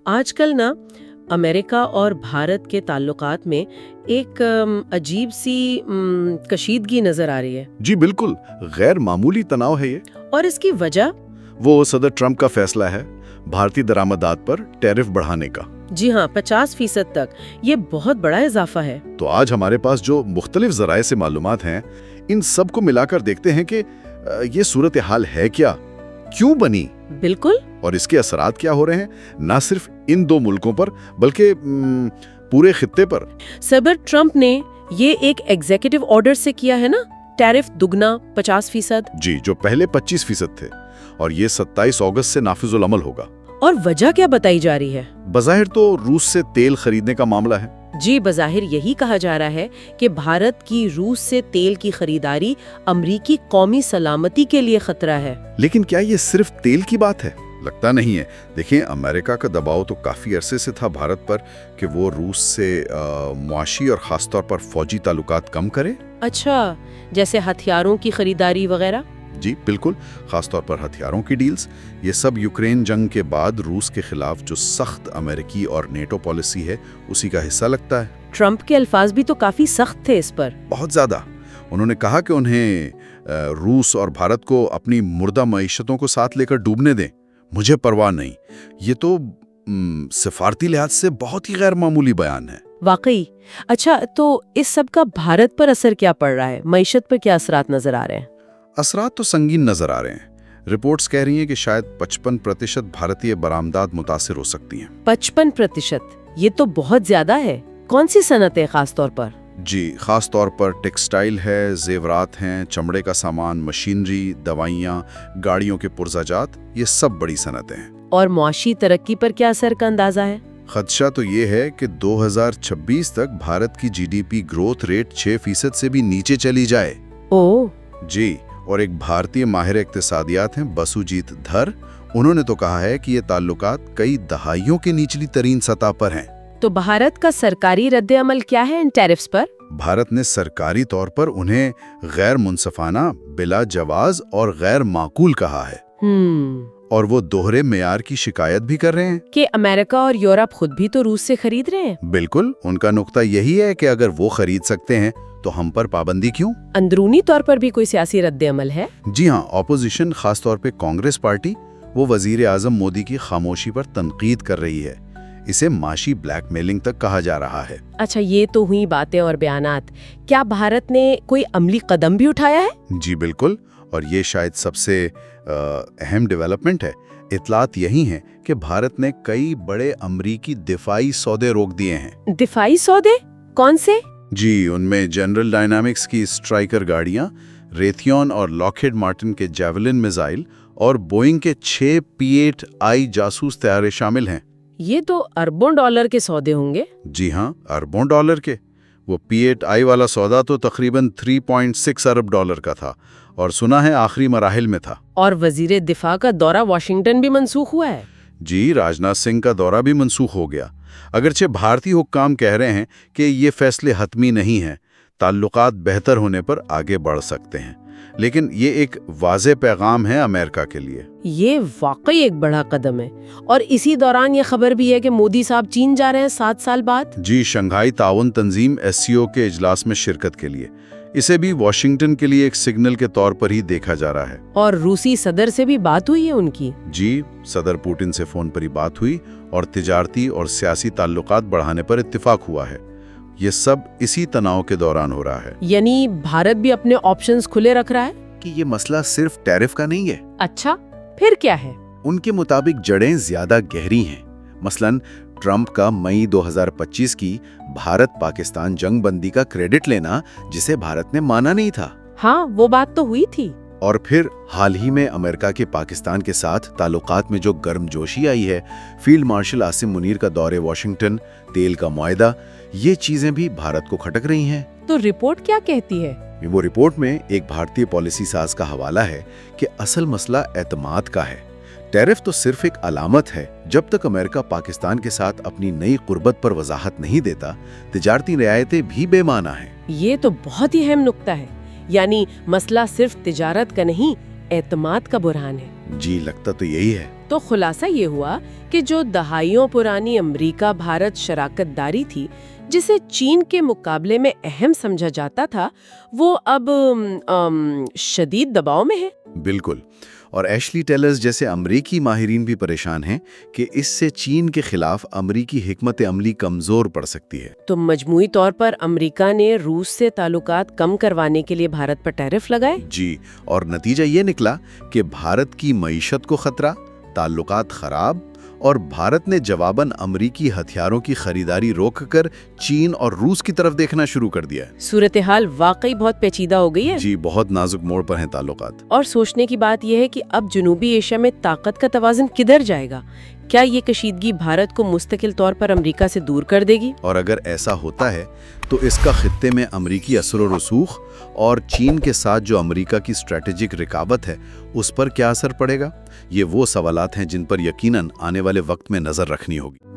آج کل نا امریکہ اور بھارت کے تعلقات میں ایک عجیب سی کشیدگی نظر آ رہی ہے۔ جی بالکل، غیر معمولی تناؤ ہے یہ۔ اور اس کی وجہ؟ وہ صدر ٹرمپ کا فیصلہ ہے بھارتی درآمدات پر ٹیرف بڑھانے کا۔ جی ہاں، 50% تک، یہ بہت بڑا اضافہ ہے۔ تو آج ہمارے پاس جو مختلف ذرائع سے معلومات ہیں، ان سب کو ملا کر دیکھتے ہیں کہ یہ صورتحال ہے کیا، کیوں بنی، بالکل، اور اس کے اثرات کیا ہو رہے ہیں، نہ صرف ان دو ملکوں پر بلکہ پورے خطے پر۔ صدر ٹرمپ نے یہ ایک ایگزیکٹو آرڈر سے کیا ہے نا، ٹیرف دگنا 50%۔ جی، جو پہلے 25% تھے، اور یہ 27 اگست سے نافذ العمل ہوگا۔ اور وجہ کیا بتائی جا رہی ہے؟ بظاہر تو روس سے تیل خریدنے کا معاملہ ہے۔ جی، بظاہر یہی کہا جا رہا ہے کہ بھارت کی روس سے تیل کی خریداری امریکی قومی سلامتی کے لیے خطرہ ہے۔ لیکن کیا یہ صرف تیل کی بات ہے؟ لگتا نہیں ہے۔ دیکھیں، امریکہ کا دباؤ تو کافی عرصے سے تھا بھارت پر کہ وہ روس سے معاشی اور خاص طور پر فوجی تعلقات کم کرے۔ اچھا، جیسے ہتھیاروں کی خریداری وغیرہ؟ جی بالکل، خاص طور پر ہتھیاروں کی ڈیلز۔ یہ سب یوکرین جنگ کے بعد روس کے خلاف جو سخت امریکی اور نیٹو پالیسی ہے اسی کا حصہ لگتا ہے۔ ٹرمپ کے الفاظ بھی تو کافی سخت تھے اس پر۔ بہت زیادہ۔ انہوں نے کہا کہ انہیں روس اور بھارت کو اپنی مردہ معیشتوں کو ساتھ لے کر ڈوبنے دیں، مجھے پرواہ نہیں۔ یہ تو سفارتی لحاظ سے بہت ہی غیر معمولی بیان ہے۔ واقعی۔ اچھا، تو اس سب کا بھارت پر اثر کیا پڑ رہا ہے؟ معیشت پر کیا اثرات نظر آ رہے ہیں؟ اثرات تو سنگین نظر آ رہے ہیں۔ رپورٹس کہہ رہی ہیں کہ شاید 55% بھارتی برآمدات متاثر ہو سکتی ہیں۔ 55%؟ یہ تو بہت زیادہ ہے۔ کون سی صنعتیں خاص طور پر؟ جی، خاص طور پر ٹیکسٹائل ہے، زیورات ہیں، چمڑے کا سامان، مشینری، دوائیاں، گاڑیوں کے پرزاجات، یہ سب بڑی صنعتیں ہیں۔ اور معاشی ترقی پر کیا اثر کا اندازہ ہے؟ خدشہ تو یہ ہے کہ 2026 تک بھارت کی G D P growth rate 6% سے بھی نیچے چلی جائے۔ اوہ! جی، اور ایک بھارتی ماہر اقتصادیات ہیں بسوجیت دھر، انہوں نے تو کہا ہے کہ یہ تعلقات کئی دہائیوں کی نچلی ترین سطح پر ہیں۔ تو بھارت کا سرکاری رد عمل کیا ہے ان ٹیرفز پر؟ بھارت نے سرکاری طور پر انہیں غیر منصفانہ، بلا جواز اور غیر معقول کہا ہے۔ اور وہ دوہرے معیار کی شکایت بھی کر رہے ہیں کہ امریکہ اور یورپ خود بھی تو روس سے خرید رہے ہیں۔ بالکل، ان کا نقطہ یہی ہے کہ اگر وہ خرید سکتے ہیں تو ہم پر پابندی کیوں؟ اندرونی طور پر بھی کوئی سیاسی رد عمل ہے؟ جی ہاں، اپوزیشن، خاص طور پہ کانگریس پارٹی، وہ وزیر اعظم مودی کی خاموشی پر تنقید کر رہی ہے۔ اسے معاشی بلیک میلنگ تک کہا جا رہا ہے۔ اچھا، یہ تو ہوئی باتیں اور بیانات۔ کیا بھارت نے کوئی عملی قدم بھی اٹھایا ہے؟ جی بالکل، اور یہ شاید سب سے اہم ڈیولپمنٹ ہے۔ اطلاعات یہی ہیں کہ بھارت نے کئی بڑے امریکی دفاعی سودے روک دیے ہیں۔ دفاعی سودے؟ کون سے؟ جی، ان میں جنرل ڈائنامکس کی اسٹرائکر گاڑیاں، ریتھیون اور لاکہیڈ مارٹن کے جیولن میزائل اور بوئنگ کے 6 P-8I جاسوس طیارے شامل ہیں۔ یہ تو اربوں ڈالر کے سودے ہوں گے۔ جی ہاں، اربوں ڈالر کے۔ وہ P-8I والا سودا تو تقریباً 3.6 ارب ڈالر کا تھا، اور سنا ہے آخری مراحل میں تھا۔ اور وزیر دفاع کا دورہ واشنگٹن بھی منسوخ ہوا ہے۔ جی، راجناتھ سنگھ کا دورہ بھی منسوخ ہو گیا۔ اگرچہ بھارتی حکام کہہ رہے ہیں کہ یہ فیصلے حتمی نہیں ہیں، تعلقات بہتر ہونے پر آگے بڑھ سکتے ہیں، لیکن یہ ایک واضح پیغام ہے امریکہ کے لیے۔ یہ واقعی ایک بڑا قدم ہے۔ اور اسی دوران یہ خبر بھی ہے کہ مودی صاحب چین جا رہے ہیں 7 سال بعد۔ جی، شنگھائی تعاون تنظیم SCO کے اجلاس میں شرکت کے لیے۔ اسے بھی واشنگٹن کے لیے ایک سگنل کے طور پر ہی دیکھا جا رہا ہے۔ اور روسی صدر سے بھی بات ہوئی ہے ان کی؟ جی، صدر پوٹن سے فون پر ہی بات ہوئی اور تجارتی اور سیاسی تعلقات بڑھانے پر اتفاق ہوا ہے۔ یہ سب اسی تناؤ کے دوران ہو رہا ہے۔ یعنی بھارت بھی اپنے آپشنز کھلے رکھ رہا ہے کہ یہ مسئلہ صرف ٹیرف کا نہیں ہے۔ اچھا، پھر کیا ہے؟ ان کے مطابق جڑیں زیادہ گہری ہیں۔ مثلاً ٹرمپ کا مئی 2025 کی بھارت پاکستان جنگ بندی کا کریڈٹ لینا، جسے بھارت نے مانا نہیں تھا۔ ہاں، وہ بات تو ہوئی تھی۔ اور پھر حال ہی میں امریکہ کے پاکستان کے ساتھ تعلقات میں جو گرم جوشی آئی ہے، فیلڈ مارشل عاصم منیر کا دورے واشنگٹن، تیل کا معاہدہ، یہ چیزیں بھی بھارت کو کھٹک رہی ہیں۔ تو رپورٹ کیا کہتی ہے؟ وہ رپورٹ میں ایک بھارتی پالیسی ساز کا حوالہ ہے کہ اصل مسئلہ اعتماد کا ہے۔ ٹیرف تو صرف ایک علامت ہے۔ جب تک امریکہ پاکستان کے ساتھ اپنی نئی قربت پر وضاحت نہیں دیتا، تجارتی رعایتیں بھی بے معنی ہیں۔ یہ تو بہت ہی اہم نقطہ ہے۔ یعنی مسئلہ صرف تجارت کا نہیں، اعتماد کا بحران ہے۔ جی لگتا تو یہی ہے۔ تو خلاصہ یہ ہوا کہ جو دہائیوں پرانی امریکہ بھارت شراکت داری تھی، جسے چین کے مقابلے میں اہم سمجھا جاتا تھا، وہ اب شدید دباؤ میں ہے۔ بالکل، اور ایشلی ٹیلرز جیسے امریکی ماہرین بھی پریشان ہیں کہ اس سے چین کے خلاف امریکی حکمت عملی کمزور پڑ سکتی ہے۔ تو مجموعی طور پر امریکہ نے روس سے تعلقات کم کروانے کے لیے بھارت پر ٹیرف لگائے۔ جی، اور نتیجہ یہ نکلا کہ بھارت کی معیشت کو خطرہ، تعلقات خراب، اور بھارت نے جواباً امریکی ہتھیاروں کی خریداری روک کر چین اور روس کی طرف دیکھنا شروع کر دیا ہے۔ صورتحال واقعی بہت پیچیدہ ہو گئی ہے۔ جی، بہت نازک موڑ پر ہیں تعلقات۔ اور سوچنے کی بات یہ ہے کہ اب جنوبی ایشیا میں طاقت کا توازن کدھر جائے گا؟ کیا یہ کشیدگی بھارت کو مستقل طور پر امریکہ سے دور کر دے گی؟ اور اگر ایسا ہوتا ہے تو اس کا خطے میں امریکی اثر و رسوخ اور چین کے ساتھ جو امریکہ کی اسٹریٹجک رکاوٹ ہے اس پر کیا اثر پڑے گا؟ یہ وہ سوالات ہیں جن پر یقیناً آنے والے وقت میں نظر رکھنی ہوگی۔